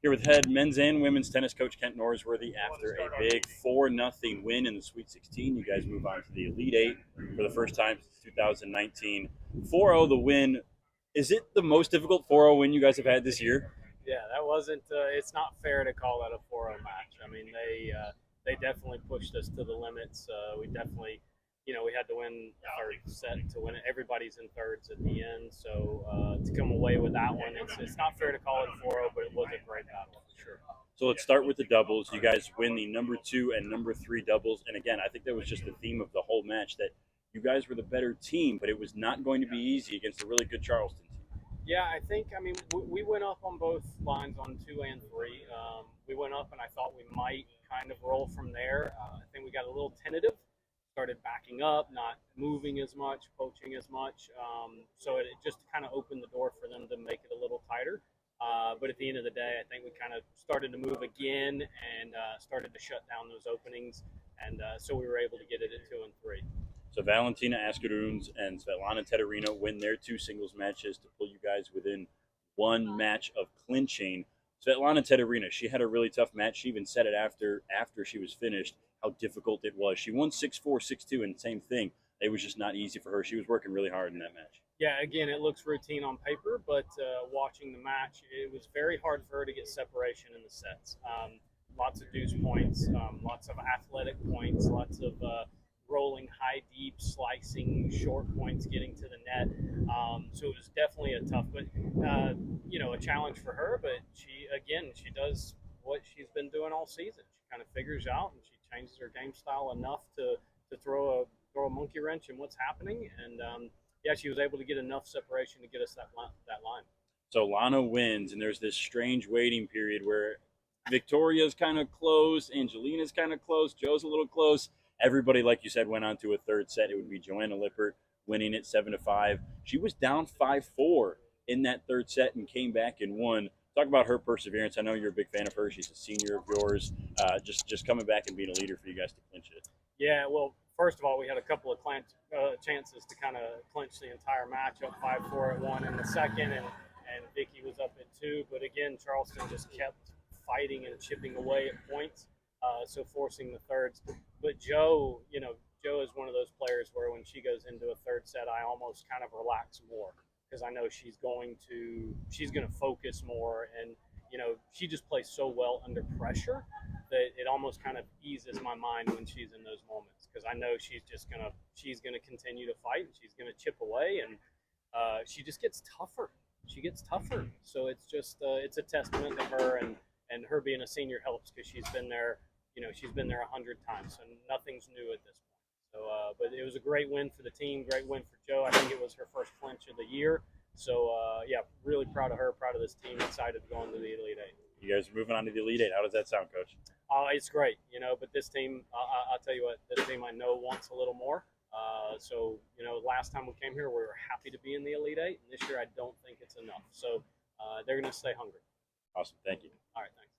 Here with head men's and women's tennis coach Kent Norsworthy after a big 4-0 win in the Sweet 16. You guys move on to the Elite Eight for the first time since 2019. 4-0 the win. Is it the most difficult 4-0 win you guys have had this year? Yeah, that wasn't. It's not fair to call that a 4-0 match. I mean, they definitely pushed us to the limits. We definitely, we had to win the third set to win it. Everybody's in thirds at the end, so to come away with that one, it's not fair to call it a 4-0, but it was a great battle for sure. So let's start with the doubles. You guys win the number 2 and number 3 doubles. And again, I think that was just the theme of the whole match, that you guys were the better team, but it was not going to be easy against a really good Charleston team. Yeah, I mean, we went up on both lines on 2 and 3. We went up, and I thought we might kind of roll from there. I think we got a little tentative, started backing up, not moving as much, poaching as much. So it just kind of opened the door for them to make it a little tighter. But at the end of the day, I think we kind of started to move again and started to shut down those openings. And so we were able to get it at 2 and 3. So Valentina Askeruns and Svetlana Tedorina win their 2 singles matches to pull you guys within 1 match of clinching. Svetlana Tedorina, she had a really tough match. She even said it after she was finished, how difficult it was. She won 6-4, 6-2, and same thing. It was just not easy for her. She was working really hard in that match. Yeah, again, it looks routine on paper, but watching the match, it was very hard for her to get separation in the sets. Lots of deuce points, lots of athletic points, lots of rolling high, deep, slicing, short points getting to the net. So it was definitely a tough, but a challenge for her. But she does what she's been doing all season. She kind of figures out and she changes her game style enough to throw a monkey wrench in what's happening. And yeah, she was able to get enough separation to get us that line. So Lana wins, and there's this strange waiting period where Victoria's kind of close, Angelina's kind of close, Joe's a little close. Everybody, like you said, went on to a third set. It would be Joanna Lippert winning it 7-5. She was down 5-4 in that third set and came back and won. Talk about her perseverance. I know you're a big fan of her. She's a senior of yours. Just coming back and being a leader for you guys to clinch it. Yeah, well, first of all, we had a couple of chances to kind of clinch the entire match, up 5-4 at 1 in the second, and Vicky was up at 2. But again, Charleston just kept fighting and chipping away at points, so forcing the thirds. But Joe is one of those players where when she goes into a third set, I almost kind of relax more because I know she's going to focus more, and she just plays so well under pressure that it almost kind of eases my mind when she's in those moments, because I know she's gonna continue to fight and she's gonna chip away, and she just gets tougher. She gets tougher. So it's just it's a testament to her, and her being a senior helps because she's been there. She's been there 100 times, so nothing's new at this point. So, but it was a great win for the team, great win for Joe. I think it was her first clinch of the year. So, yeah, really proud of her, proud of this team, excited to go into the Elite Eight. You guys are moving on to the Elite Eight. How does that sound, Coach? It's great, but this team, I'll tell you what, this team I know wants a little more. So, last time we came here, we were happy to be in the Elite Eight, and this year I don't think it's enough. So they're going to stay hungry. Awesome. Thank you. All right, thanks.